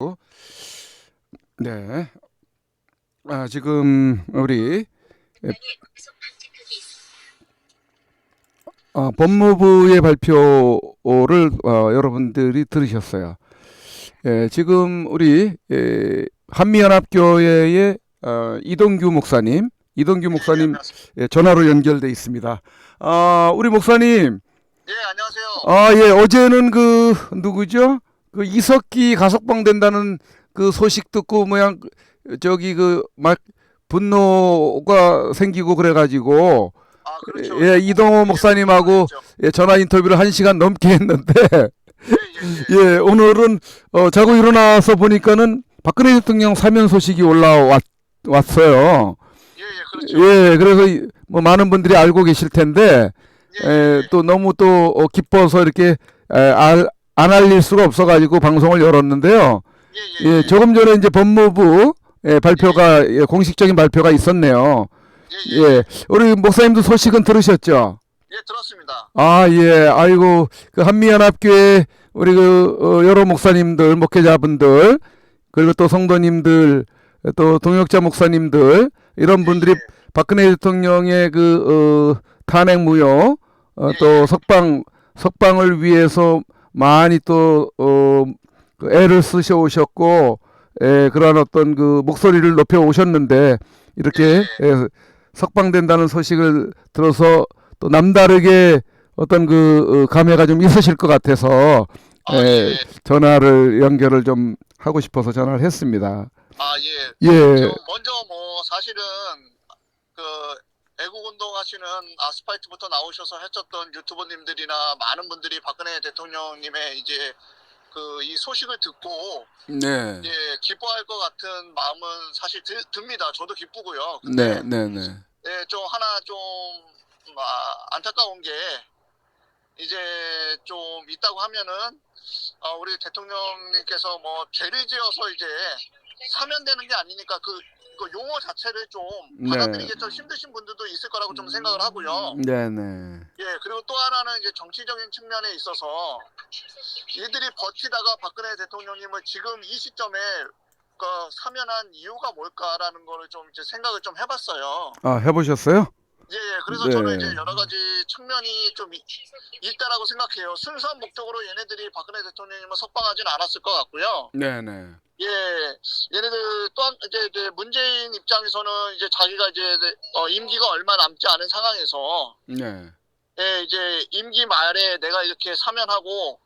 가지고 네. 지금 우리 법무부의 발표를 여러분들이 들으셨어요. 지금 우리 한미연합교회의 이동규 목사님 전화로 연결돼 있습니다. 우리 목사님, 예, 안녕하세요. 예, 어제는 그 누구죠? 그 이석기 가석방 된다는 그 소식 듣고 모양 저기 그 막 분노가 생기고 그래가지고 그렇죠. 예, 이동호 목사님하고 전화 인터뷰를 1시간 넘게 했는데 예. 예, 오늘은 자고 일어나서 보니까는 박근혜 대통령 사면 소식이 올라왔어요. 그렇죠. 예, 그래서 뭐 많은 분들이 알고 계실 텐데 또 너무 또 기뻐서 이렇게 안 알릴 수가 없어가지고 방송을 열었는데요. 예, 조금 전에 이제 법무부 발표가 공식적인 발표가 있었네요. 예, 우리 목사님도 소식은 들으셨죠? 예, 들었습니다. 예, 아이고 그 한미연합교회 우리 그 여러 목사님들, 목회자분들 그리고 또 성도님들 또 동역자 목사님들 이런 분들이 박근혜 대통령의 그 탄핵 무효 또 석방을 위해서 많이 또 그 애를 쓰셔 오셨고 그러한 어떤 그 목소리를 높여 오셨는데 이렇게 석방된다는 소식을 들어서 또 남다르게 어떤 그 감회가 좀 있으실 것 같아서 전화를 연결을 좀 하고 싶어서 전화를 했습니다. 예. 예. 먼저 뭐 사실은 그 애국운동 하시는 아스파이트부터 나오셔서 해쳤던 유튜버님들이나 많은 분들이 박근혜 대통령님의 이제 그 이 소식을 듣고 네. 기뻐할 것 같은 마음은 사실 듭니다. 저도 기쁘고요. 네. 근데 좀 하나 좀 안타까운 게 이제 좀 있다고 하면은 우리 대통령님께서 뭐 죄를 지어서 이제 사면되는 게 아니니까 그 용어 자체를 좀 받아들이기 좀 힘드신 분들도 있을 거라고 좀 생각을 하고요. 네네. 그리고 또 하나는 이제 정치적인 측면에 있어서 이들이 버티다가 박근혜 대통령님을 지금 이 시점에 사면한 이유가 뭘까라는 거를 좀 이제 생각을 좀 해봤어요. 해보셨어요? 그래서 저는 이제 여러 가지 측면이 좀 있다라고 생각해요. 순수한 목적으로 얘네들이 박근혜 대통령님을 석방하진 않았을 것 같고요. 네네. 얘네들 또한 이제 문재인 입장에서는 이제 자기가 이제 임기가 얼마 남지 않은 상황에서 이제 임기 말에 내가 이렇게 사면하고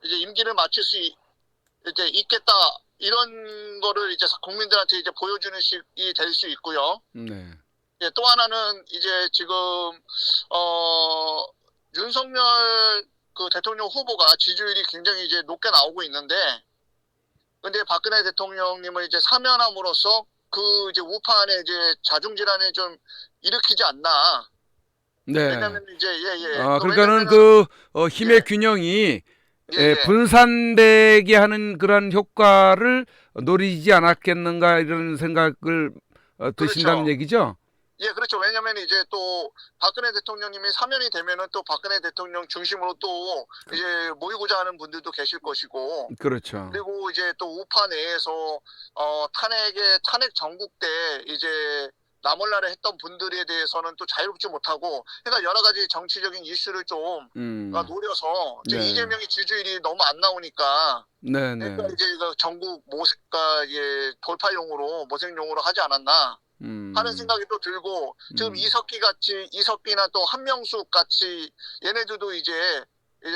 이제 임기를 마칠 수 이제 있겠다 이런 거를 이제 국민들한테 이제 보여주는 식이 될 수 있고요. 또 하나는 이제 지금 윤석열 그 대통령 후보가 지지율이 굉장히 이제 높게 나오고 있는데, 근데 박근혜 대통령님을 이제 사면함으로써 그 이제 우파안에 이제 자중질환을 좀 일으키지 않나. 왜냐면 이제 그러니까는 그 힘의 균형이 분산되게 하는 그런 효과를 노리지 않았겠는가 이런 생각을 드신다는 얘기죠? 그렇죠. 왜냐면 이제 또 박근혜 대통령님이 사면이 되면은 또 박근혜 대통령 중심으로 또 이제 모이고자 하는 분들도 계실 것이고. 그렇죠. 그리고 이제 또 우파 내에서 탄핵 전국 때 이제 나몰라라 했던 분들에 대해서는 또 자유롭지 못하고, 그러니까 여러 가지 정치적인 이슈를 좀 노려서 이재명의 지지율이 너무 안 나오니까 그러니까 이제 전국 돌파용으로 모색용으로 하지 않았나 하는 생각이 또 들고, 지금 이석기나 또 한명숙 같이 얘네들도 이제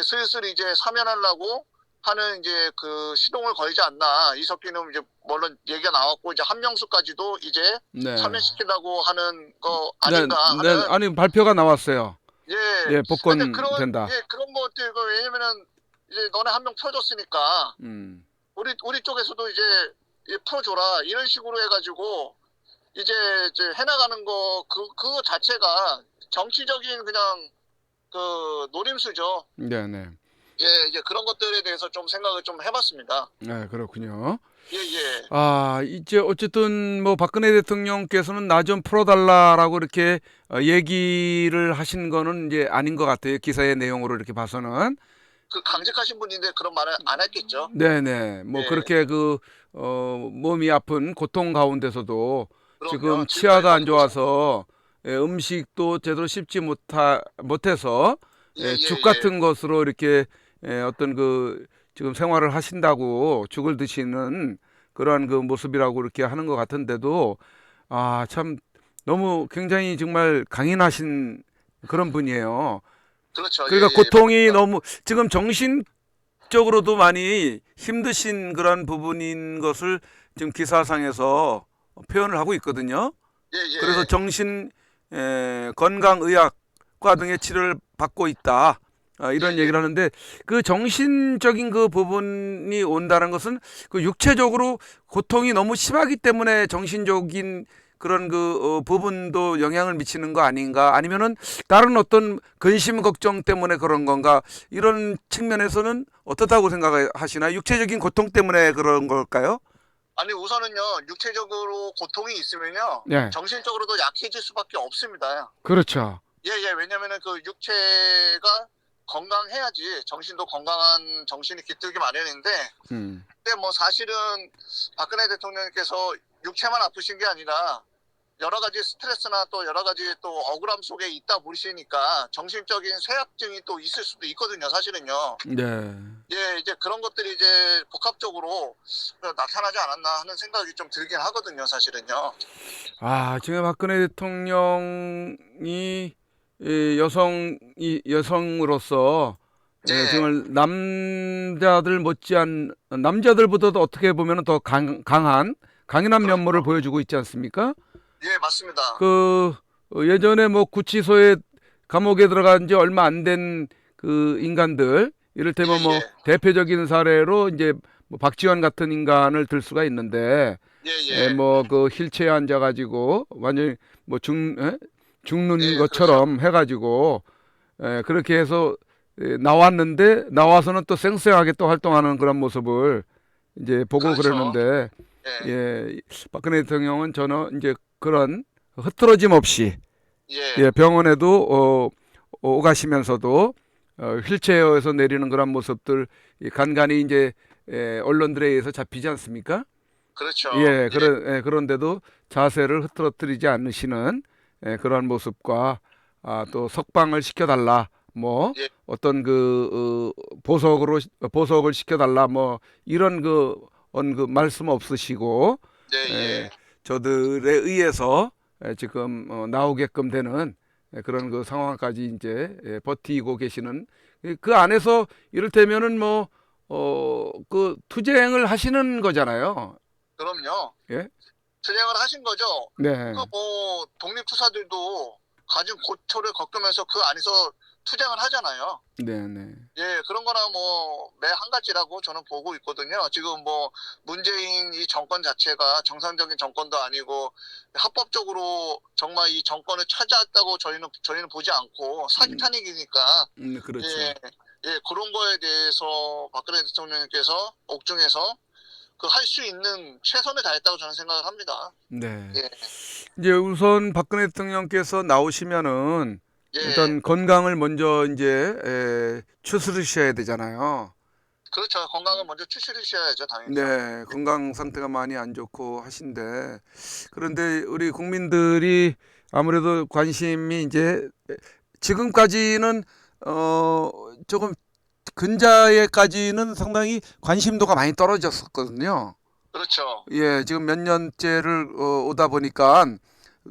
슬슬 이제 사면하려고 하는 이제 그 시동을 걸지 않나. 이석기는 이제 물론 얘기가 나왔고 이제 한명숙까지도 이제 사면시키려고 하는 거 아닌가 하는. 아니 발표가 나왔어요. 복권 된다. 그런 것들 왜냐면은 이제 너네 한 명 풀어줬으니까 우리 쪽에서도 이제 풀어줘라 이런 식으로 해가지고 이제 해나가는 거 그거 자체가 정치적인 그냥 그 노림수죠. 이제 그런 것들에 대해서 좀 생각을 좀 해봤습니다. 그렇군요. 이제 어쨌든 뭐 박근혜 대통령께서는 나 좀 풀어달라라고 이렇게 얘기를 하신 거는 이제 아닌 것 같아요. 기사의 내용으로 이렇게 봐서는. 그 강직하신 분인데 그런 말을 안 했겠죠. 네네. 뭐 예. 그렇게 몸이 아픈 고통 가운데서도 지금 그럼요. 지금까지 치아가 안 버티고 좋아서 음식도 제대로 씹지 못해서 죽 예예예. 같은 것으로 이렇게 어떤 지금 생활을 하신다고 죽을 드시는 그러한 그 모습이라고 이렇게 하는 것 같은데도 참 너무 굉장히 정말 강인하신 그런 분이에요. 그렇죠. 그러니까 예예. 고통이 너무 지금 정신적으로도 많이 힘드신 그런 부분인 것을 지금 기사상에서 표현을 하고 있거든요. 그래서 예예. 정신 건강의학과 등의 치료를 받고 있다. 이런 예예. 얘기를 하는데 그 정신적인 그 부분이 온다는 것은 그 육체적으로 고통이 너무 심하기 때문에 정신적인 그런 부분도 영향을 미치는 거 아닌가 아니면은 다른 어떤 근심 걱정 때문에 그런 건가 이런 측면에서는 어떻다고 생각하시나요? 육체적인 고통 때문에 그런 걸까요? 아니 우선은요 육체적으로 고통이 있으면요 네, 정신적으로도 약해질 수밖에 없습니다. 그렇죠. 예예. 왜냐면은 그 육체가 건강해야지 정신도 건강한 정신이 깃들기 마련인데 음, 근데 뭐 사실은 박근혜 대통령께서 육체만 아프신 게 아니라 여러 가지 스트레스나 또 여러 가지 또 억울함 속에 있다 보시니까 정신적인 쇠약증이 또 있을 수도 있거든요, 사실은요. 네. 예, 이제 그런 것들이 이제 복합적으로 나타나지 않았나 하는 생각이 좀 들긴 하거든요, 사실은요. 지금 박근혜 대통령이 여성으로서 예, 정말 남자들보다도 어떻게 보면 더 강인한 면모를 그럼요. 보여주고 있지 않습니까? 예, 맞습니다. 예전에 뭐 구치소에 감옥에 들어간 지 얼마 안 된 그 인간들, 예, 이를테면 뭐 예, 대표적인 사례로 이제 뭐 박지원 같은 인간을 들 수가 있는데, 예, 예, 뭐 휠체어에 앉아가지고 완전히 뭐 죽는 예, 그렇죠. 것처럼 해가지고 그렇게 해서 나왔는데 나와서는 또 쌩쌩하게 또 활동하는 그런 모습을 이제 보고 그렇죠. 그러는데 예, 예, 박근혜 대통령은 저는 이제 그런 흐트러짐 없이 예, 병원에도 오가시면서도 휠체어에서 내리는 그런 모습들 간간히 이제 언론들에 의해서 잡히지 않습니까? 그렇죠. 예, 그런데도 자세를 흐트러뜨리지 않으시는 그러한 모습과 또 석방을 시켜달라 뭐 예, 어떤 보석을 시켜달라 뭐 이런 말씀 없으시고 예, 에, 예. 저들에 의해서 지금 나오게끔 되는 그런 상황까지 이제 버티고 계시는 그 안에서 이를테면은 뭐 투쟁을 하시는 거잖아요. 그럼요. 예? 투쟁을 하신 거죠. 그 네, 뭐 독립투사들도 가진 고초를 겪으면서 그 안에서 투쟁을 하잖아요. 네, 네, 예, 그런 거나 뭐 매 한 가지라고 저는 보고 있거든요. 지금 뭐 문재인 이 정권 자체가 정상적인 정권도 아니고 합법적으로 정말 이 정권을 찾아왔다고 저희는 보지 않고 사기 음, 탄핵이니까 그렇죠. 예, 예, 그런 거에 대해서 박근혜 대통령께서 옥중에서 그 할 수 있는 최선을 다했다고 저는 생각을 합니다. 네. 예, 이제 우선 박근혜 대통령께서 나오시면은 예, 일단 건강을 먼저 이제 추스르셔야 되잖아요. 그렇죠. 건강을 먼저 추스리셔야죠, 당연히요. 네, 건강 상태가 많이 안 좋고 하신데 그런데 우리 국민들이 아무래도 관심이 이제 지금까지는 조금 근자에까지는 상당히 관심도가 많이 떨어졌었거든요. 그렇죠. 예, 지금 몇 년째를 오다 보니까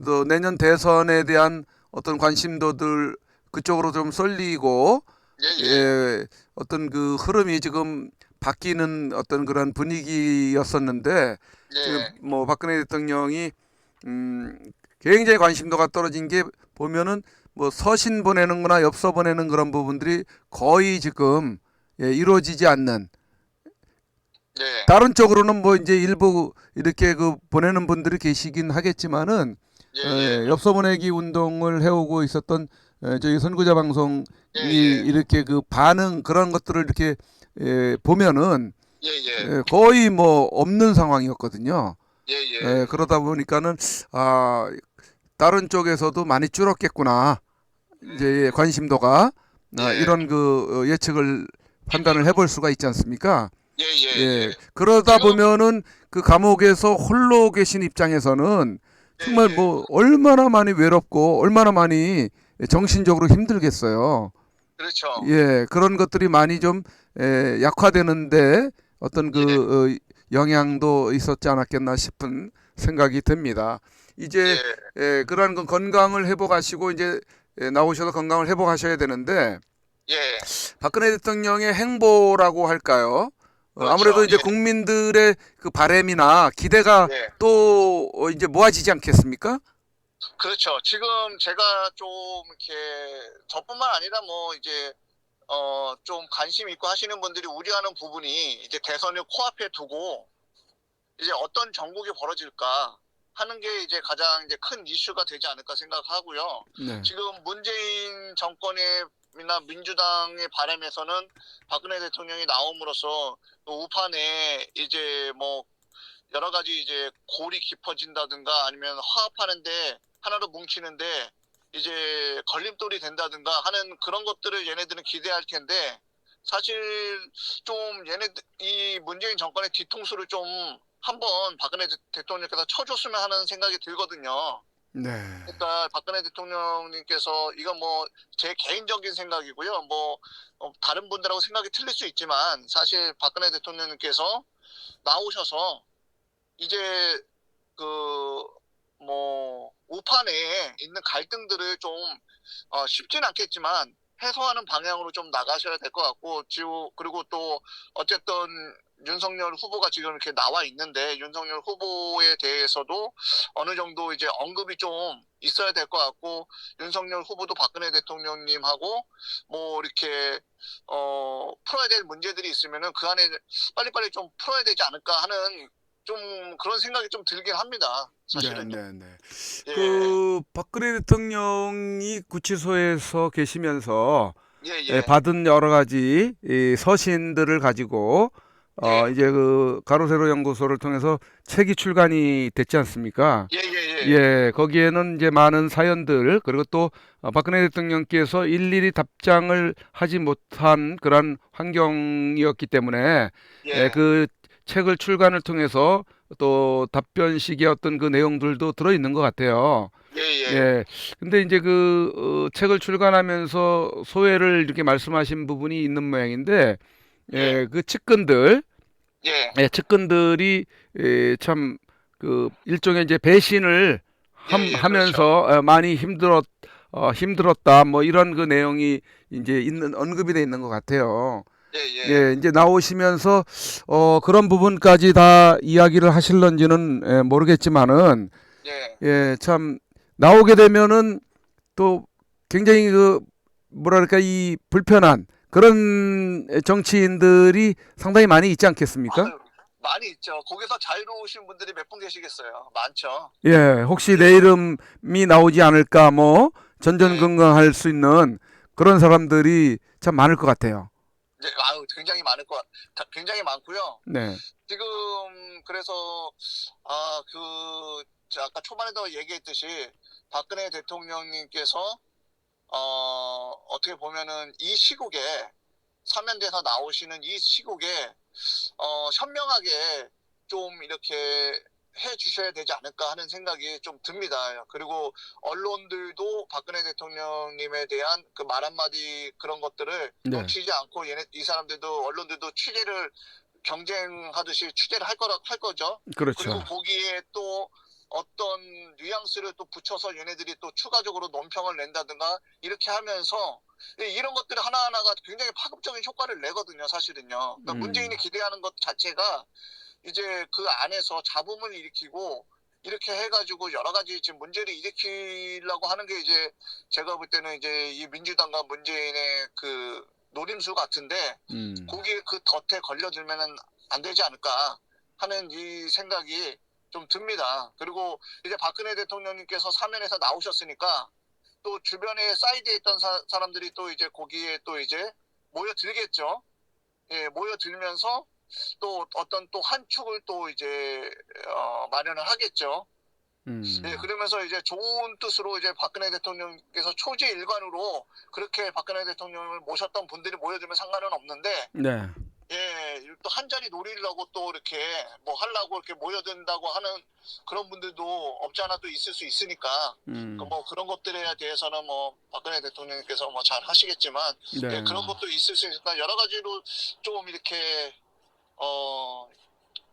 또 내년 대선에 대한 어떤 관심도들 그쪽으로 좀 쏠리고 예, 예, 예, 어떤 흐름이 지금 바뀌는 어떤 그런 분위기였었는데 지금 예, 뭐 박근혜 대통령이 음, 굉장히 관심도가 떨어진 게 보면은 뭐 서신 보내는 거나 엽서 보내는 그런 부분들이 거의 지금 이루어지지 않는 예, 다른 쪽으로는 뭐 이제 일부 이렇게 보내는 분들이 계시긴 하겠지만은 예, 예, 엽서 보내기 운동을 해오고 있었던 저희 선구자 방송이 예, 예, 이렇게 반응 그런 것들을 이렇게 보면은 예, 예, 거의 뭐 없는 상황이었거든요. 예, 예, 그러다 보니까는 다른 쪽에서도 많이 줄었겠구나. 이제 관심도가 예, 이런 예측을 판단을 해볼 수가 있지 않습니까? 예, 예, 예. 예. 그러다 지금, 보면은 그 감옥에서 홀로 계신 입장에서는 예, 정말 예. 뭐 얼마나 많이 외롭고 얼마나 많이 정신적으로 힘들겠어요. 그렇죠. 예, 그런 것들이 많이 좀 약화되는데 어떤 예, 그 영향도 있었지 않았겠나 싶은 생각이 듭니다. 이제 예, 그러한 건 건강을 회복하시고 이제 나오셔서 건강을 회복하셔야 되는데 예. 박근혜 대통령의 행보라고 할까요? 아무래도 그렇죠. 이제 예, 국민들의 그 바램이나 기대가 예. 또 이제 모아지지 않겠습니까? 그렇죠. 지금 제가 좀 이렇게 저뿐만 아니라 뭐 이제 좀 관심 있고 하시는 분들이 우려하는 부분이 이제 대선을 코앞에 두고 이제 어떤 정국이 벌어질까 하는 게 이제 가장 이제 큰 이슈가 되지 않을까 생각하고요. 네. 지금 문재인 정권이나 민주당의 바람에서는 박근혜 대통령이 나옴으로써 또 우판에 이제 뭐 여러 가지 이제 골이 깊어진다든가 아니면 화합하는데 하나로 뭉치는데 이제 걸림돌이 된다든가 하는 그런 것들을 얘네들은 기대할 텐데 사실 좀 이 문재인 정권의 뒤통수를 좀 한번 박근혜 대통령께서 쳐줬으면 하는 생각이 들거든요. 네. 그러니까 박근혜 대통령님께서 이건 뭐 제 개인적인 생각이고요. 뭐 다른 분들하고 생각이 틀릴 수 있지만 사실 박근혜 대통령님께서 나오셔서 이제 그 뭐 우판에 있는 갈등들을 좀 쉽진 않겠지만 해소하는 방향으로 좀 나가셔야 될 것 같고 그리고 또 어쨌든 윤석열 후보가 지금 이렇게 나와 있는데 윤석열 후보에 대해서도 어느 정도 이제 언급이 좀 있어야 될 것 같고 윤석열 후보도 박근혜 대통령님하고 뭐 이렇게 풀어야 될 문제들이 있으면은 그 안에 빨리빨리 좀 풀어야 되지 않을까 하는 좀 그런 생각이 좀 들긴 합니다. 네, 사실은요. 네, 네. 예, 그 박근혜 대통령이 구치소에서 계시면서 예, 예, 받은 여러 가지 이 서신들을 가지고 예, 이제 그 가로세로 연구소를 통해서 책이 출간이 됐지 않습니까? 예, 예, 예, 예, 거기에는 이제 많은 사연들 그리고 또 박근혜 대통령께서 일일이 답장을 하지 못한 그런 환경이었기 때문에 예, 그 책을 출간을 통해서 또 답변식의 어떤 그 내용들도 들어 있는 것 같아요. 예, 예, 예. 근데 이제 그 책을 출간하면서 소회를 이렇게 말씀하신 부분이 있는 모양인데, 예, 그 측근들, 예, 측근들이 참 그 일종의 이제 배신을 예, 예, 그렇죠. 하면서 많이 힘들었다 뭐 이런 그 내용이 이제 있는 언급이 돼 있는 것 같아요. 예, 예, 예, 이제 나오시면서 그런 부분까지 다 이야기를 하실런지는 모르겠지만은 예. 예, 참 나오게 되면은 또 굉장히 그 뭐랄까 이 불편한 그런 정치인들이 상당히 많이 있지 않겠습니까? 아유, 많이 있죠. 거기서 자유로우신 분들이 몇 분 계시겠어요. 많죠. 예, 혹시 내 예, 이름이 나오지 않을까 뭐 예, 전전긍긍할 수 있는 그런 사람들이 참 많을 것 같아요. 예, 아유, 굉장히 많고요. 네, 지금 그래서 아까 초반에도 얘기했듯이 박근혜 대통령님께서 어떻게 보면은 이 시국에 사면대에서 나오시는 이 시국에 현명하게 좀 이렇게 해 주셔야 되지 않을까 하는 생각이 좀 듭니다. 그리고 언론들도 박근혜 대통령님에 대한 그 말 한마디 그런 것들을 네, 놓치지 않고 이 사람들도 언론들도 경쟁하듯이 취재를 할 거죠. 그리고 그렇죠. 거기에 또 어떤 뉘앙스를 또 붙여서 얘네들이 또 추가적으로 논평을 낸다든가 이렇게 하면서 이런 것들 하나하나가 굉장히 파급적인 효과를 내거든요, 사실은요. 그러니까 음, 문재인이 기대하는 것 자체가 이제 그 안에서 잡음을 일으키고 이렇게 해가지고 여러 가지 지금 문제를 일으키려고 하는 게 이제 제가 볼 때는 이제 이 민주당과 문재인의 그 노림수 같은데 음, 거기에 그 덫에 걸려들면은 안 되지 않을까 하는 이 생각이 좀 듭니다. 그리고 이제 박근혜 대통령님께서 사면에서 나오셨으니까 또 주변에 사이드에 있던 사람들이 또 이제 거기에 또 이제 모여들겠죠. 예, 모여들면서 또 어떤 또 한 축을 또 이제 마련을 하겠죠. 예, 그러면서 이제 좋은 뜻으로 이제 박근혜 대통령께서 초지일관으로 그렇게 박근혜 대통령을 모셨던 분들이 모여들면 상관은 없는데, 네. 예, 또 한 자리 노리려고 또 이렇게 뭐 하려고 이렇게 모여든다고 하는 그런 분들도 없지 않아 또 있을 수 있으니까, 뭐 그런 것들에 대해서는 뭐 박근혜 대통령께서 뭐 잘 하시겠지만, 네. 예, 그런 것도 있을 수 있으니까 여러 가지로 좀 이렇게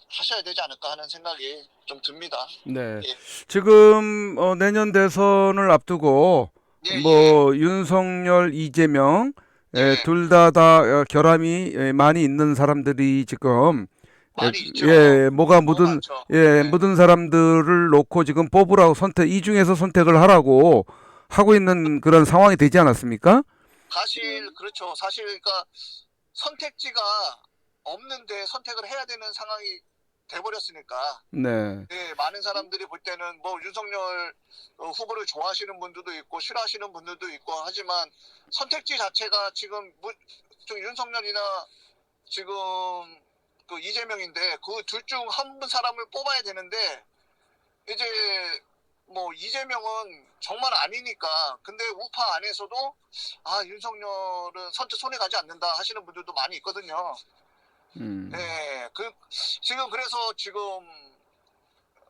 하셔야 되지 않을까 하는 생각이 좀 듭니다. 네. 예. 지금 내년 대선을 앞두고 예, 뭐 윤석열, 이재명 예. 둘 다 결함이 많이 있는 사람들이 지금 많이 있죠. 뭐가 너무 묻은 많죠. 예, 네. 묻은 사람들을 놓고 지금 뽑으라고 이 중에서 선택을 하라고 하고 있는 그런 상황이 되지 않았습니까? 사실 그렇죠. 사실 그러니까 선택지가 없는데 선택을 해야 되는 상황이 돼버렸으니까. 네. 네, 많은 사람들이 볼 때는 뭐 윤석열 후보를 좋아하시는 분들도 있고 싫어하시는 분들도 있고 하지만 선택지 자체가 지금 윤석열이나 지금 그 이재명인데 그 둘 중 한 분 사람을 뽑아야 되는데 이제 뭐 이재명은 정말 아니니까. 근데 우파 안에서도 윤석열은 선뜻 손에 가지 않는다 하시는 분들도 많이 있거든요. 네, 지금 그래서 지금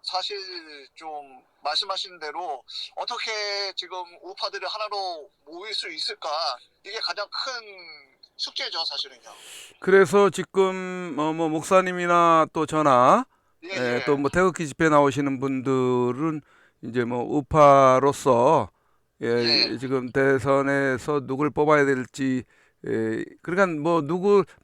사실 좀 말씀하신 대로 어떻게 지금 우파들을 하나로 모일 수 있을까, 이게 가장 큰 숙제죠, 사실은요. 그래서 지금 뭐 목사님이나 또 저나 예, 또 뭐 태극기 집회 나오시는 분들은 이제 뭐 우파로서 예. 지금 대선에서 누굴 뽑아야 될지 그러니까 뭐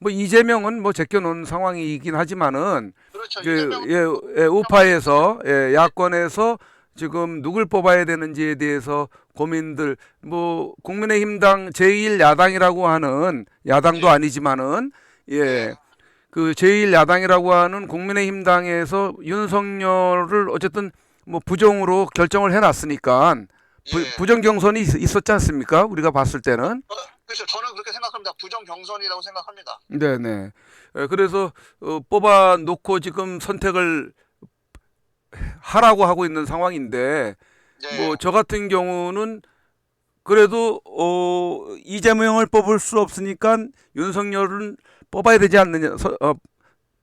이재명은 뭐 제껴놓은 상황이긴 하지만은 그렇죠. 이재명 우파에서 야권에서 지금 누굴 뽑아야 되는지에 대해서 고민들 뭐 국민의힘당 제1야당이라고 하는 야당도 예. 아니지만은 그 제1야당이라고 하는 국민의힘당에서 윤석열을 어쨌든 뭐 부정으로 결정을 해놨으니까 예. 부정 경선이 있었지 않습니까? 우리가 봤을 때는. 그렇죠. 저는 그렇게 생각합니다. 부정 경선이라고 생각합니다. 네네. 그래서 뽑아 놓고 지금 선택을 하라고 하고 있는 상황인데 예. 뭐 저 같은 경우는 그래도 이재명을 뽑을 수 없으니까 윤석열은 뽑아야 되지 않느냐,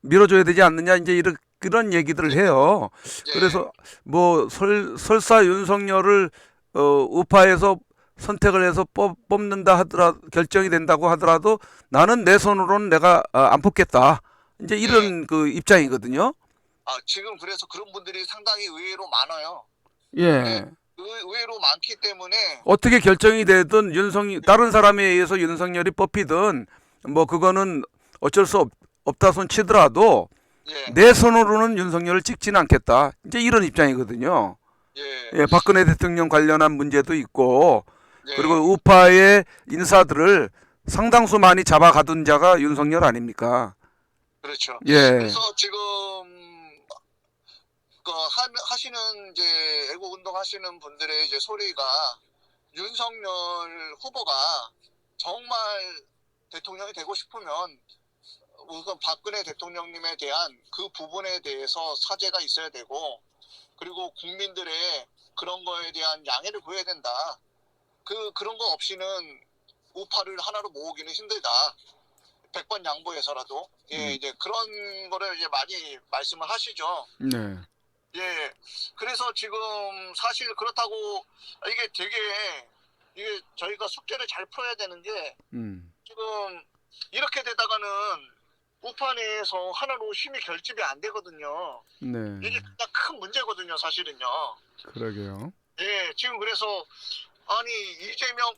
밀어줘야 되지 않느냐 이제 그런 얘기들을 해요. 예. 그래서 뭐 설사 윤석열을 우파에서 선택을 해서 뽑는다 하더라도 결정이 된다고 하더라도 나는 내 손으로는 내가 안 뽑겠다. 이제 이런 그 입장이거든요. 지금 그래서 그런 분들이 상당히 의외로 많아요. 예. 의외로 많기 때문에 어떻게 결정이 되든 다른 사람에 의해서 윤석열이 뽑히든 뭐 그거는 어쩔 수 없다 손 치더라도 예. 내 손으로는 윤석열을 찍지는 않겠다. 이제 이런 입장이거든요. 예. 박근혜 대통령 관련한 문제도 있고 예. 그리고 우파의 인사들을 상당수 많이 잡아가둔 자가 윤석열 아닙니까? 그렇죠. 예. 그래서 지금 하시는 이제 애국 운동 하시는 분들의 이제 소리가 윤석열 후보가 정말 대통령이 되고 싶으면 우선 박근혜 대통령님에 대한 그 부분에 대해서 사죄가 있어야 되고, 그리고 국민들의 그런 거에 대한 양해를 구해야 된다. 그런 거 없이는 우파를 하나로 모으기는 힘들다. 100번 양보해서라도. 이제 그런 거를 이제 많이 말씀을 하시죠. 네. 예. 그래서 지금 사실 그렇다고 이게 저희가 숙제를 잘 풀어야 되는 게 지금 이렇게 되다가는 우파 내에서 하나로 힘이 결집이 안 되거든요. 네. 이게 가장 큰 문제거든요, 사실은요. 그러게요. 예, 지금 그래서 이재명,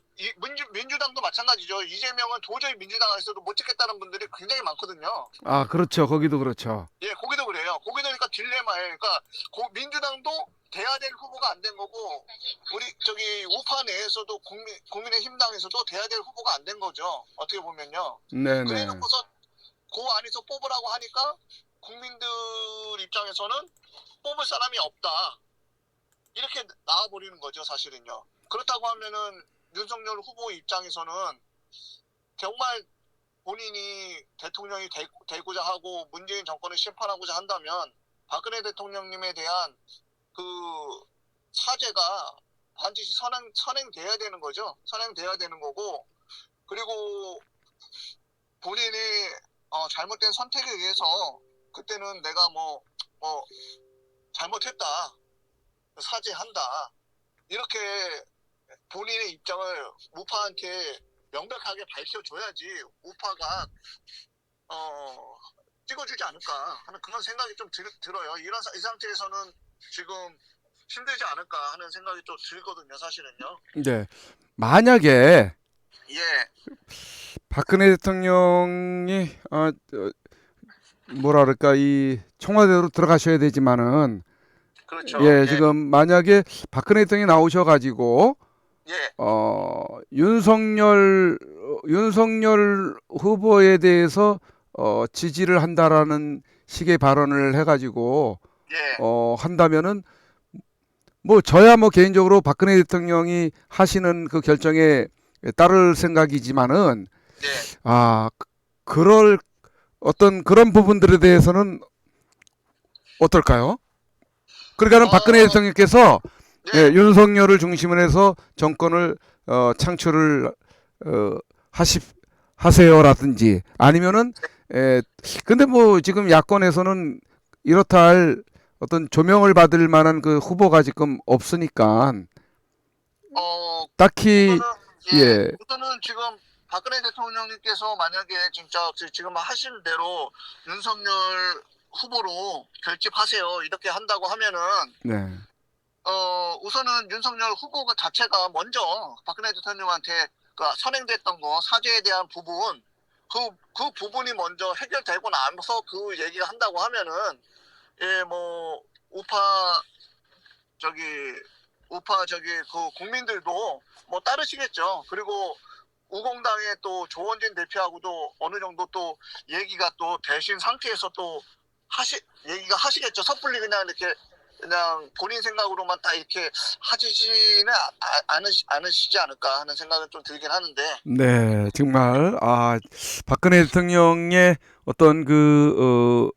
민주당도 마찬가지죠. 이재명은 도저히 민주당 안에서도 못 찍겠다는 분들이 굉장히 많거든요. 그렇죠. 거기도 그렇죠. 예, 거기도 그래요. 거기도 그러니까 딜레마예요. 그러니까 민주당도 돼야 될 후보가 안 된 거고, 우리 우파 내에서도 국민의힘당에서도 돼야 될 후보가 안 된 거죠. 어떻게 보면요. 네네. 그래놓고서 그 안에서 뽑으라고 하니까 국민들 입장에서는 뽑을 사람이 없다. 이렇게 나와버리는 거죠, 사실은요. 그렇다고 하면은 윤석열 후보 입장에서는 정말 본인이 대통령이 되고자 하고 문재인 정권을 심판하고자 한다면 박근혜 대통령님에 대한 그 사죄가 반드시 선행돼야 되는 거죠. 선행돼야 되는 거고, 그리고 본인이 잘못된 선택에 의해서 그때는 내가 뭐 잘못했다, 사죄한다, 이렇게 본인의 입장을 우파한테 명백하게 밝혀줘야지 우파가 찍어주지 않을까 하는 그런 생각이 좀 들어요. 이 상태에서는 지금 힘들지 않을까 하는 생각이 좀 들거든요, 사실은요. 네. 만약에 예, 박근혜 대통령이 뭐라 그럴까 이 청와대로 들어가셔야 되지만은 그렇죠. 예, 지금 만약에 박근혜 대통령이 나오셔가지고 예, 윤석열 후보에 대해서 지지를 한다라는 식의 발언을 해가지고 예, 한다면은 뭐 저야 뭐 개인적으로 박근혜 대통령이 하시는 그 결정에 따를 생각이지만은 예. 그럴 어떤 그런 부분들에 대해서는 어떨까요? 그러니까는 박근혜 대통령께서 네. 예, 윤석열을 중심으로 해서 정권을 창출을 하세요라든지 아니면은 근데 뭐 지금 야권에서는 이렇다 할 어떤 조명을 받을 만한 그 후보가 지금 없으니까 딱히 우선은 지금 박근혜 대통령님께서 만약에 진짜 지금 하신 대로 윤석열 후보로 결집하세요 이렇게 한다고 하면은 네. 우선은 윤석열 후보가 자체가 먼저 박근혜 대통령한테 그 선행됐던 거 사죄에 대한 부분 그 부분이 먼저 해결되고 나서 그 얘기를 한다고 하면은 뭐 우파 그 국민들도 뭐 따르시겠죠. 그리고 우공당의 또 조원진 대표하고도 어느 정도 또 얘기가 또 되신 상태에서 또 얘기가 하시겠죠. 섣불리 그냥 이렇게 그냥 본인 생각으로만 딱 이렇게 하시지는 않으시지 않을까 하는 생각은 좀 들긴 하는데. 네, 정말 박근혜 대통령의 어떤 그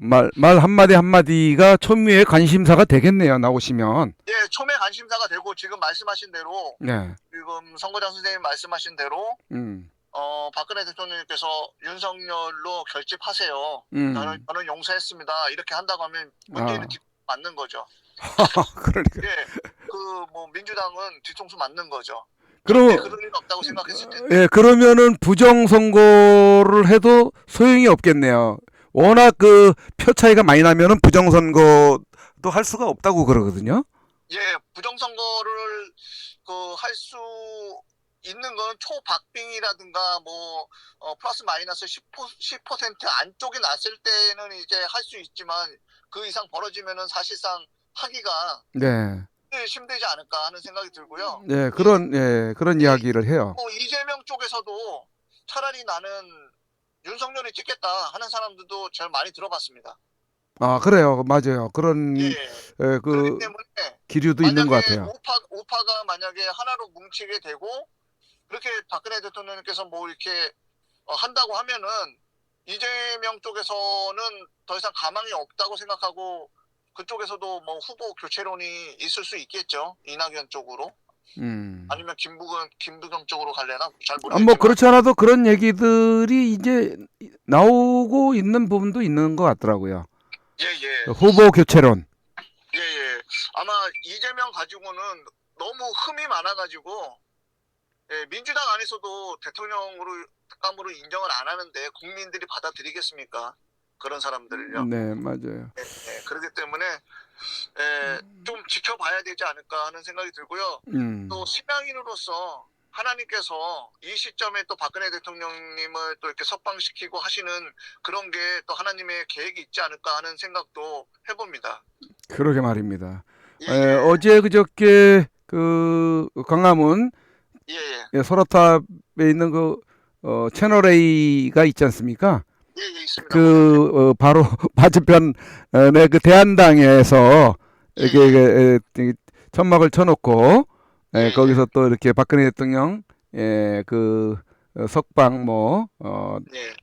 말 한마디 한마디가 초미의 관심사가 되겠네요. 나오시면. 예, 초매 관심사가 되고 지금 말씀하신 대로 네. 지금 선거장 선생님 말씀하신 대로 박근혜 대통령님께서 윤석열로 결집하세요. 저는 용서했습니다. 이렇게 한다고 하면 문재인은 뒤통수 맞는 거죠. 그러니까. 예, 뭐 민주당은 뒤통수 맞는 거죠. 그럼 그런 일 없다고 생각했을 텐데. 예, 그러면은 부정 선거를 해도 소용이 없겠네요. 워낙 그 표 차이가 많이 나면은 부정 선거도 할 수가 없다고 그러거든요. 예, 부정 선거를 할 수 있는 건 초박빙이라든가 뭐 플러스 마이너스 10% 안쪽에 났을 때는 이제 할 수 있지만 그 이상 벌어지면은 사실상 하기가 네. 힘들지 않을까 하는 생각이 들고요. 네, 그런 이야기를 해요. 이재명 쪽에서도 차라리 나는 윤석열이 찍겠다 하는 사람들도 제일 많이 들어봤습니다. 그래요. 맞아요. 그런 그렇기 때문에 기류도 있는 것 같아요. 우파가 만약에 하나로 뭉치게 되고 그렇게 박근혜 대통령님께서 뭐 이렇게 한다고 하면은 이재명 쪽에서는 더 이상 가망이 없다고 생각하고 그쪽에서도 뭐 후보 교체론이 있을 수 있겠죠. 이낙연 쪽으로. 아니면 김부겸 쪽으로 갈래나 잘 모르겠지만. 뭐 그렇지 않아도 그런 얘기들이 이제 나오고 있는 부분도 있는 것 같더라고요. 예. 후보 교체론. 예. 아마 이재명 가지고는 너무 흠이 많아가지고 민주당 안에서도 대통령감으로 인정을 안 하는데 국민들이 받아들이겠습니까? 그런 사람들을요. 네, 맞아요. 네, 그렇기 때문에 좀 지켜봐야 되지 않을까 하는 생각이 들고요. 또 신앙인으로서 하나님께서 이 시점에 또 박근혜 대통령님을 또 이렇게 석방시키고 하시는 그런 게 또 하나님의 계획이 있지 않을까 하는 생각도 해봅니다. 그러게 말입니다. 예. 어제 그저께 그 광화문 설화탑에 있는 그 채널 A가 있지 않습니까? 예, 있습니다. 바로 맞은편에 그 대한당에서 이렇게 천막을 쳐놓고 거기서 또 이렇게 박근혜 대통령 그 석방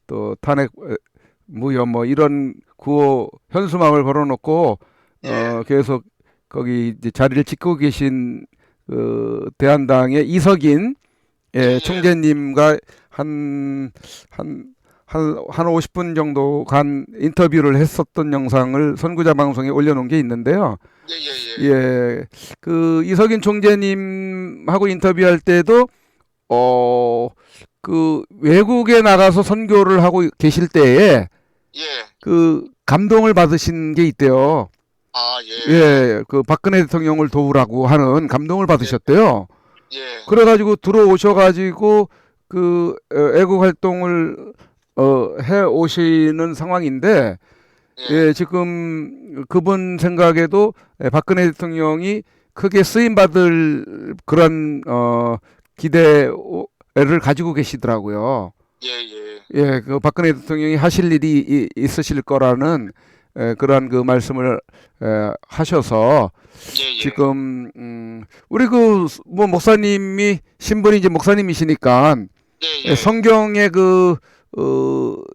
또 탄핵 무효 이런 구호 현수막을 걸어놓고 계속 거기 이제 자리를 짓고 계신 그 대한당의 이석인 총재님과 한 50분 정도 간 인터뷰를 했었던 영상을 선구자 방송에 올려놓은 게 있는데요. 그 이석인 총재님하고 인터뷰할 때도 그 외국에 나가서 선교를 하고 계실 때에 그 감동을 받으신 게 있대요. 그 박근혜 대통령을 도우라고 하는 감동을 받으셨대요. 그래가지고 들어오셔가지고 그 애국 활동을 해 오시는 상황인데, 지금 그분 생각에도 박근혜 대통령이 크게 쓰임 받을 그런 기대를 가지고 계시더라고요. 그 박근혜 대통령이 하실 일이 있으실 거라는 그러한 그 말씀을 하셔서 지금 우리 그 뭐 목사님이 신분이 이제 목사님이시니까 성경의 그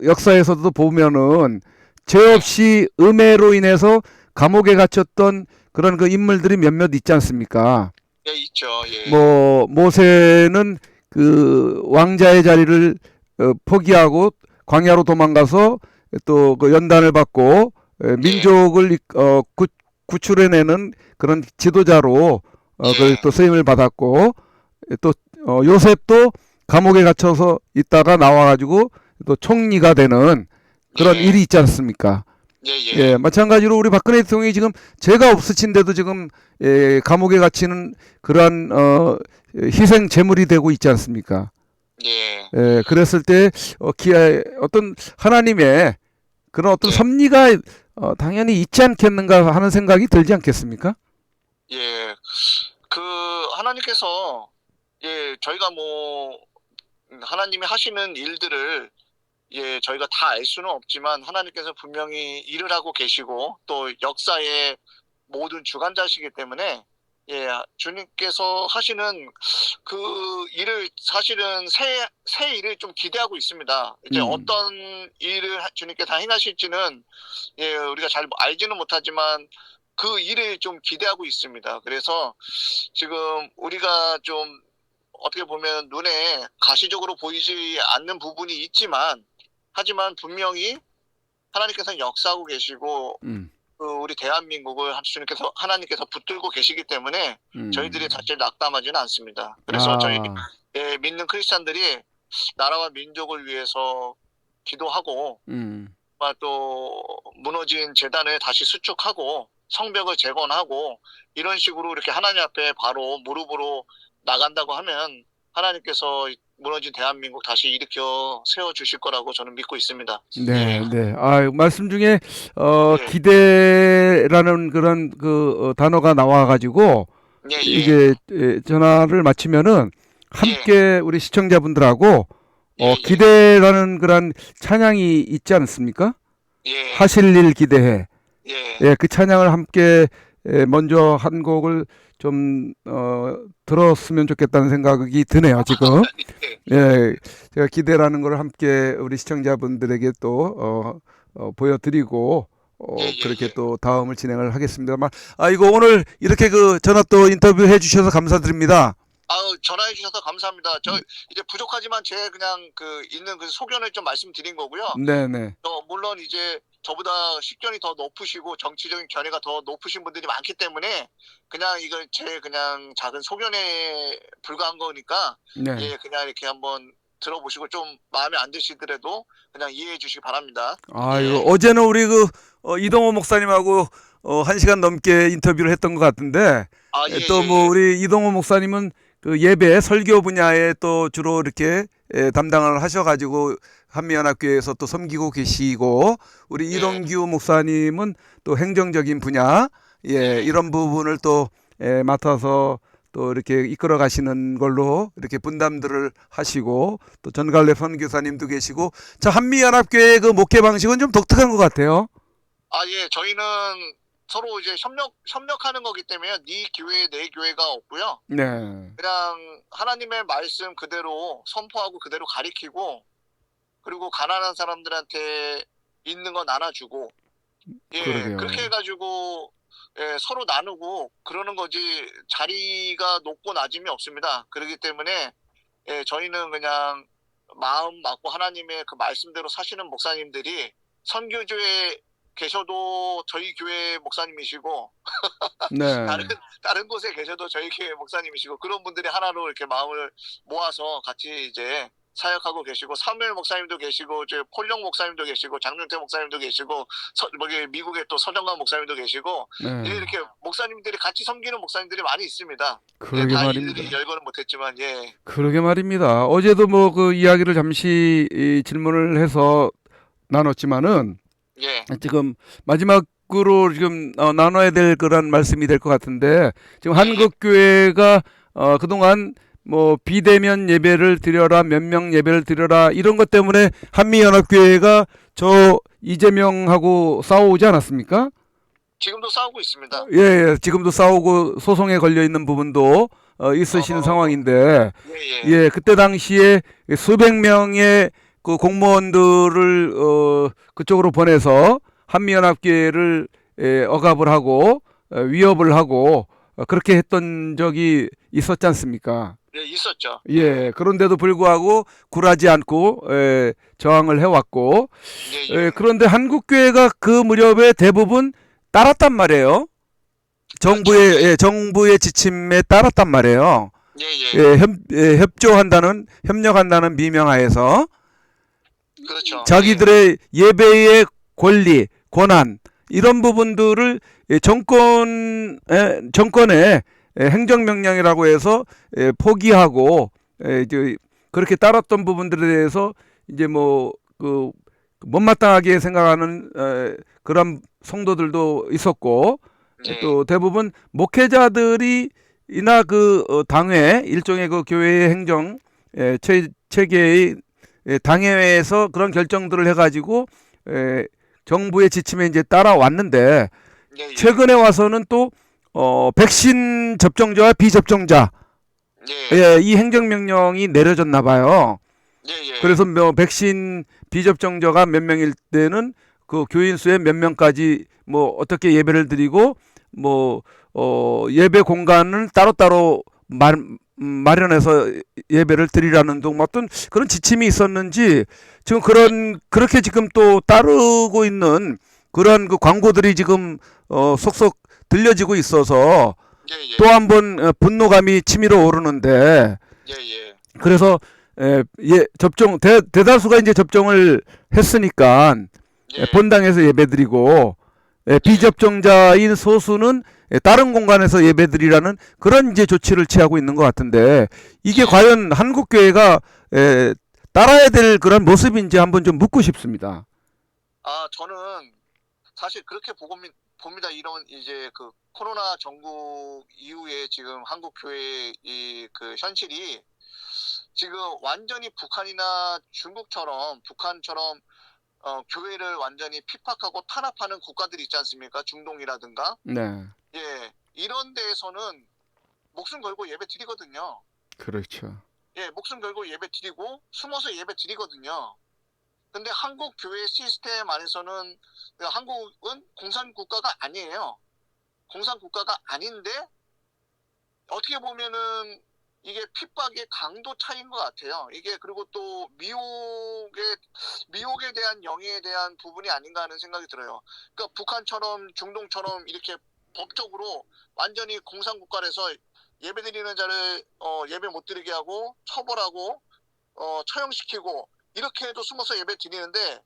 역사에서도 보면은 죄 없이 음해로 인해서 감옥에 갇혔던 그런 그 인물들이 몇몇 있지 않습니까? 있죠. 뭐 모세는 그 왕자의 자리를 포기하고 광야로 도망가서 또 그 연단을 받고 민족을 구출해내는 그런 지도자로 그걸 또 쓰임을 받았고, 또 요셉도 감옥에 갇혀서 있다가 나와가지고 또 총리가 되는 그런 일이 있지 않습니까? 마찬가지로 우리 박근혜 대통령이 지금 죄가 없으신데도 지금 감옥에 갇히는 그러한 희생 제물이 되고 있지 않습니까? 그랬을 때 어떤 하나님의 그런 어떤 섭리가 당연히 있지 않겠는가 하는 생각이 들지 않겠습니까? 그 하나님께서 저희가 뭐 하나님이 하시는 일들을 저희가 다 알 수는 없지만 하나님께서 분명히 일을 하고 계시고 또 역사의 모든 주관자시기 때문에 주님께서 하시는 그 일을 사실은 새 일을 좀 기대하고 있습니다. 이제 어떤 일을 주님께서 행하실지는 우리가 잘 알지는 못하지만 그 일을 좀 기대하고 있습니다. 그래서 지금 우리가 좀 어떻게 보면 눈에 가시적으로 보이지 않는 부분이 있지만 하지만 분명히 하나님께서는 역사하고 계시고 우리 대한민국을 하나님께서 붙들고 계시기 때문에 저희들이 사실 낙담하지는 않습니다. 그래서 저희 믿는 크리스찬들이 나라와 민족을 위해서 기도하고 또 무너진 재단을 다시 수축하고 성벽을 재건하고 이런 식으로 이렇게 하나님 앞에 바로 무릎으로 나간다고 하면 하나님께서 무너진 대한민국 다시 일으켜 세워주실 거라고 저는 믿고 있습니다. 말씀 중에 기대라는 그런 그 단어가 나와가지고 이제 전화를 마치면은 함께 우리 시청자분들하고 기대라는 그런 찬양이 있지 않습니까? 하실 일 기대해. 그 찬양을 함께 먼저 한 곡을 좀 들었으면 좋겠다는 생각이 드네요, 지금. 제가 기대라는 걸 함께 우리 시청자분들에게 또 보여드리고 그렇게 또 다음을 진행을 하겠습니다만, 이거 오늘 이렇게 그 전화 또 인터뷰 해주셔서 감사드립니다. 전화해 주셔서 감사합니다. 저 이제 부족하지만 제 그냥 그 있는 그 소견을 좀 말씀드린 거고요. 물론 이제 저보다 식견이 더 높으시고 정치적인 견해가 더 높으신 분들이 많기 때문에 그냥 이걸 제 그냥 작은 소견에 불과한 거니까 그냥 이렇게 한번 들어보시고 좀 마음에 안 드시더라도 그냥 이해해 주시기 바랍니다. 어제는 우리 그 이동호 목사님하고 1시간 넘게 인터뷰를 했던 것 같은데 또 뭐 우리 이동호 목사님은 그 예배 설교 분야에 또 주로 이렇게 담당을 하셔가지고 한미연합교회에서 또 섬기고 계시고, 우리 이동규 목사님은 또 행정적인 분야 이런 부분을 또 맡아서 또 이렇게 이끌어 가시는 걸로 이렇게 분담들을 하시고, 또 전갈래 선교사님도 계시고, 자, 한미연합교회의 그 목회 방식은 좀 독특한 것 같아요. 저희는 서로 이제 협력하는 거기 때문에 네 교회 내 교회가 없고요. 그냥 하나님의 말씀 그대로 선포하고 그대로 가리키고, 그리고 가난한 사람들한테 있는 거 나눠주고, 그렇게 해가지고 예, 서로 나누고 그러는 거지 자리가 높고 낮음이 없습니다. 그렇기 때문에 예, 저희는 그냥 마음 맞고 하나님의 그 말씀대로 사시는 목사님들이 선교조에 계셔도 저희 교회 목사님이시고 네. 다른 곳에 계셔도 저희 교회 목사님이시고 그런 분들이 하나로 이렇게 마음을 모아서 같이 이제 사역하고 계시고 사무엘 목사님도 계시고 저 폴령 목사님도 계시고 장명태 목사님도 계시고 여기 미국에 또 서정관 목사님도 계시고 네. 예, 이렇게 목사님들이 같이 섬기는 목사님들이 많이 있습니다. 그러게 예, 다 말입니다. 일일이 열거는 못했지만 예. 그러게 말입니다. 어제도 뭐 그 이야기를 잠시 질문을 해서 나눴지만은 예. 지금 마지막으로 지금 나눠야 될 그런 말씀이 될 것 같은데 지금 한국교회가 그동안 뭐 비대면 예배를 드려라 몇 명 예배를 드려라 이런 것 때문에 한미연합교회가 저 이재명하고 싸우지 않았습니까? 지금도 싸우고 있습니다. 예, 예, 지금도 싸우고 소송에 걸려 있는 부분도 있으시는 상황인데, 예, 예. 예, 그때 당시에 수백 명의 그 공무원들을 그쪽으로 보내서 한미연합교회를 억압을 하고 위협을 하고 그렇게 했던 적이 있었지 않습니까? 예, 있었죠. 예, 그런데도 불구하고 굴하지 않고 저항을 해왔고, 예, 예. 그런데 한국교회가 그 무렵에 대부분 따랐단 말이에요. 정부의 정부의 지침에 따랐단 말이에요. 예, 예. 협조한다는 협력한다는 미명하에서 그렇죠. 자기들의 예배의 권리, 권한 이런 부분들을 정권의 행정명령이라고 해서 포기하고 이제 그렇게 따랐던 부분들에 대해서 이제 뭐 그 못마땅하게 생각하는 그런 성도들도 있었고 예. 또 대부분 목회자들이나 그 당회 일종의 그 교회의 행정 체계의 당회에서 그런 결정들을 해가지고 정부의 지침에 이제 따라왔는데 예, 예. 최근에 와서는 또 백신 접종자와 비접종자 예. 이 행정명령이 내려졌나 봐요. 예, 예. 그래서 뭐 백신 비접종자가 몇 명일 때는 그 교인 수의 몇 명까지 뭐 어떻게 예배를 드리고 뭐 예배 공간을 따로따로 마련해서 예배를 드리라는 등 어떤 그런 지침이 있었는지 지금 그렇게 지금 또 따르고 있는 그런 그 광고들이 지금 속속 들려지고 있어서 예, 예. 또 한 번 분노감이 치밀어 오르는데 예, 예. 그래서 접종 대다수가 이제 접종을 했으니까 예. 본당에서 예배드리고 비접종자인 소수는 다른 공간에서 예배드리라는 그런 이제 조치를 취하고 있는 것 같은데 이게 과연 한국교회가 따라야 될 그런 모습인지 한번 좀 묻고 싶습니다. 아, 저는 사실 그렇게 봅니다. 이런 이제 그 코로나 전국 이후에 지금 한국 교회의 이 그 현실이 지금 완전히 북한처럼 교회를 완전히 핍박하고 탄압하는 국가들이 있지 않습니까? 중동이라든가. 네, 예. 이런 데에서는 목숨 걸고 예배 드리거든요. 그렇죠. 예, 목숨 걸고 예배 드리고 숨어서 예배 드리거든요. 근데 한국 교회 시스템 안에서는 한국은 공산국가가 아니에요. 공산국가가 아닌데 어떻게 보면은 이게 핍박의 강도 차이인 것 같아요. 이게 그리고 또 미혹에 대한 영예에 대한 부분이 아닌가 하는 생각이 들어요. 그러니까 북한처럼 중동처럼 이렇게 법적으로 완전히 공산국가에서 예배드리는 자를 예배 못 드리게 하고 처벌하고 처형시키고 이렇게 해도 숨어서 예배 드리는데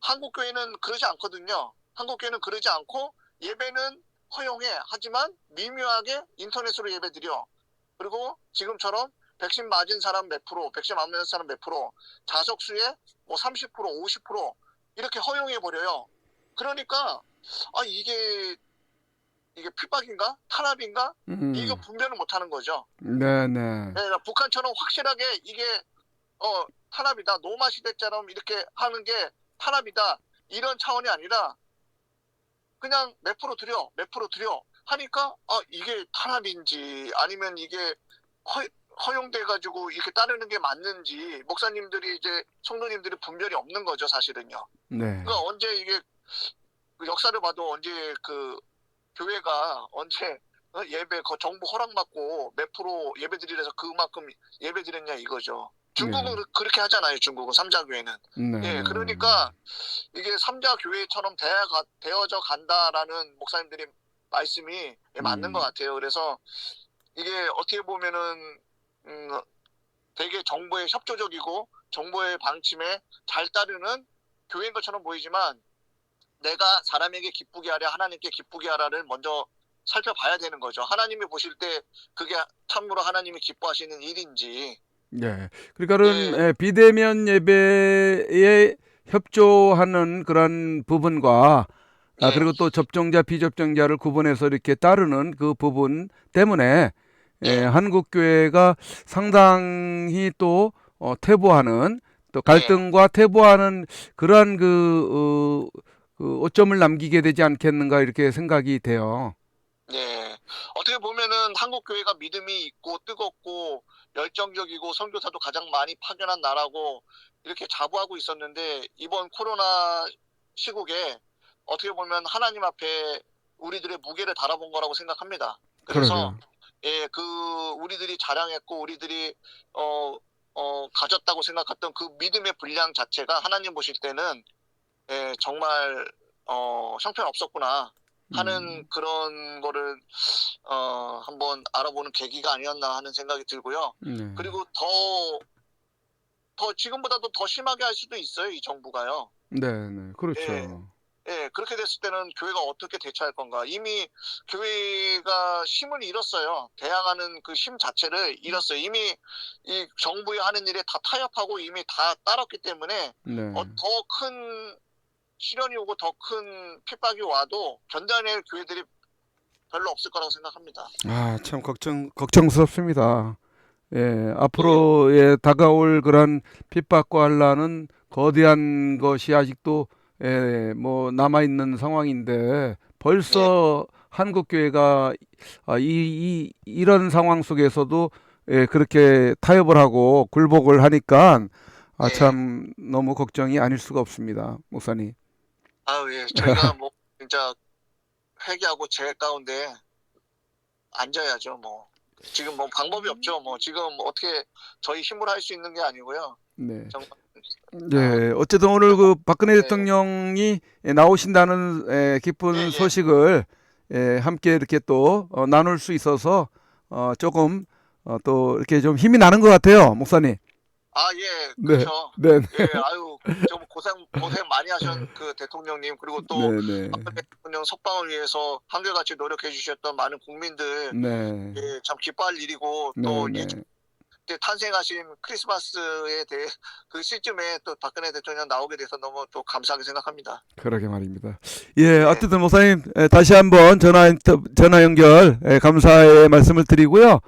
한국교회는 그러지 않거든요. 한국교회는 그러지 않고 예배는 허용해. 하지만 미묘하게 인터넷으로 예배 드려. 그리고 지금처럼 백신 맞은 사람 몇 프로, 백신 안 맞은 사람 몇 프로, 자석수의 뭐 30%, 50% 이렇게 허용해 버려요. 그러니까 이게 핍박인가? 탄압인가? 이거 분별을 못 하는 거죠. 네네. 네, 그러니까 북한처럼 확실하게 이게 탄압이다. 노마 시대처럼 이렇게 하는 게 탄압이다. 이런 차원이 아니라 그냥 몇 프로 드려 하니까 이게 탄압인지 아니면 이게 허용돼 가지고 이렇게 따르는 게 맞는지 목사님들이 이제 성도님들이 분별이 없는 거죠, 사실은요. 네. 그러니까 언제 이게 그 역사를 봐도 언제 그 교회가 언제 예배 그 정부 허락 받고 몇 프로 예배 드리래서 그만큼 예배 드렸냐 이거죠. 중국은 네. 그렇게 하잖아요. 중국은 삼자교회는. 네, 예, 네. 그러니까 이게 삼자교회처럼 되어져 간다라는 목사님들이 말씀이 예, 맞는 것 같아요. 그래서 이게 어떻게 보면은 되게 정부의 협조적이고 정부의 방침에 잘 따르는 교회인 것처럼 보이지만 내가 사람에게 기쁘게 하랴 하나님께 기쁘게 하라를 먼저 살펴봐야 되는 거죠. 하나님이 보실 때 그게 참으로 하나님이 기뻐하시는 일인지. 네. 그러니까는 예, 비대면 예배에 협조하는 그런 부분과 예, 그리고 또 접종자 비접종자를 구분해서 이렇게 따르는 그 부분 때문에 예, 한국 교회가 상당히 또 퇴보하는 또 예, 갈등과 퇴보하는 그러한 그 오점을 남기게 되지 않겠는가 이렇게 생각이 돼요. 예. 어떻게 보면은 한국 교회가 믿음이 있고 뜨겁고 열정적이고 선교사도 가장 많이 파견한 나라고 이렇게 자부하고 있었는데 이번 코로나 시국에 어떻게 보면 하나님 앞에 우리들의 무게를 달아본 거라고 생각합니다. 그래서 그러게요. 예, 우리들이 자랑했고 우리들이 가졌다고 생각했던 그 믿음의 분량 자체가 하나님 보실 때는 예, 정말 형편없었구나 하는 그런 거를 한번 알아보는 계기가 아니었나 하는 생각이 들고요. 네. 그리고 더 지금보다도 더 심하게 할 수도 있어요, 이 정부가요. 네, 네. 예, 그렇죠. 예, 그렇게 됐을 때는 교회가 어떻게 대처할 건가? 이미 교회가 힘을 잃었어요. 대항하는 그 힘 자체를 잃었어요. 이미 이 정부에 하는 일에 다 타협하고 이미 다 따랐기 때문에 네. 더 큰 시련이 오고 더 큰 핍박이 와도 견뎌낼 교회들이 별로 없을 거라고 생각합니다. 참 걱정스럽습니다. 예, 예, 앞으로 다가올 그런 핍박과 한란은 거대한 것이 아직도 뭐 남아 있는 상황인데 네, 벌써 한국 교회가 이런 상황 속에서도 그렇게 타협을 하고 굴복을 하니까 예. 참 너무 걱정이 아닐 수가 없습니다, 목사님. 아유, 예. 저희가 뭐 진짜 회개하고 제 가운데 앉아야죠, 뭐. 지금 뭐 방법이 없죠. 뭐 지금 어떻게 저희 힘으로 할 수 있는 게 아니고요. 네. 정말 예, 어쨌든 오늘 그 박근혜 예, 대통령이 나오신다는 예, 기쁜 예. 소식을 함께 이렇게 또 나눌 수 있어서 조금 또 이렇게 좀 힘이 나는 것 같아요, 목사님. 아, 예, 네, 그렇죠. 네, 예, 아유, 좀 고생 많이 하신 그 대통령님, 그리고 또 네, 네, 박근혜 대통령 석방을 위해서 한결같이 노력해 주셨던 많은 국민들, 네, 예, 참 기뻐할 일이고, 네, 또 네, 이제 탄생하신 크리스마스에 대해 그 시점에 또 박근혜 대통령 나오게 돼서 너무 또 감사하게 생각합니다. 그러게 말입니다. 예, 예, 어쨌든 목사님 다시 한번 전화 연결 감사의 말씀을 드리고요.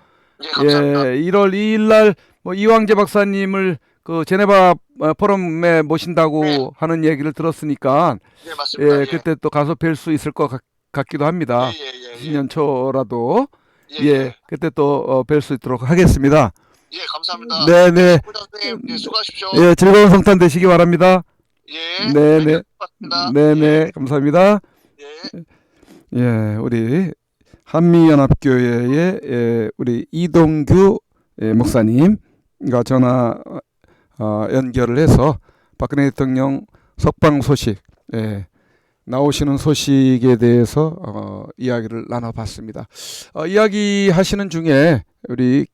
예, 예, 감사합니다. 1월 2일 날뭐 이광재 박사님을 그 제네바 포럼에 네, 모신다고 하는 얘기를 들었으니까 예, 맞습니다. 예, 그때 또 가서 뵐 수 있을 것 같기도 예, 합니다. 예, 예, 예, 신년 초라도 예, 예, 그때 또 뵐 수 있도록 하겠습니다. 예, 감사합니다. 네, 예, 네. 송부장 선생님, 예, 수고하십시오. 즐거운 성탄 되시기 바랍니다. 예, 네, 메리 네. 크리스마스입니다. 네, 예, 네. 감사합니다. 예, 우리 한미연합교회의 우리 이동규 목사님과 전화 연결을 해서 박근혜 대통령 석방 소식, 나오시는 소식에 대해서 이야기를 나눠봤습니다. 이야기하시는 중에 우리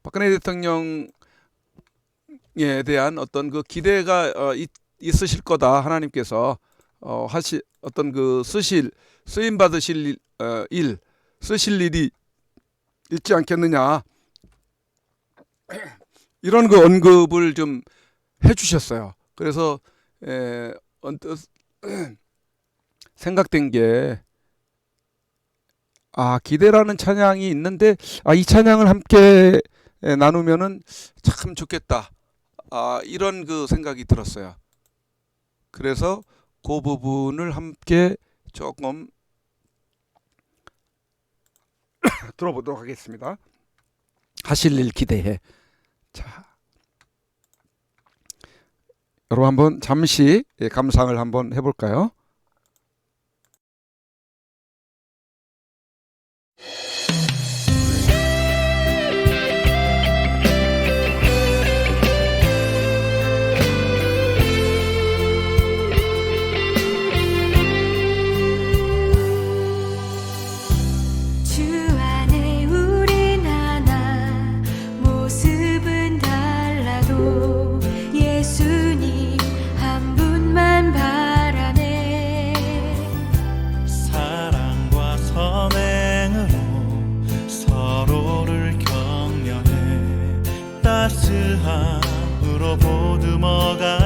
박근혜 대통령에 대한 어떤 그 기대가 있으실 거다 하나님께서 어떤 그 쓰임 받으실 쓰실 일이 있지 않겠느냐 이런 그 언급을 좀 해주셨어요. 그래서 언뜻 생각된 게 기대라는 찬양이 있는데 이 찬양을 함께 나누면은 참 좋겠다. 이런 그 생각이 들었어요. 그래서 그 부분을 함께 조금 들어보도록 하겠습니다. 하실 일 기대해. 자, 여러분 한번 잠시 감상을 한번 해볼까요? 따스함으로 보듬어가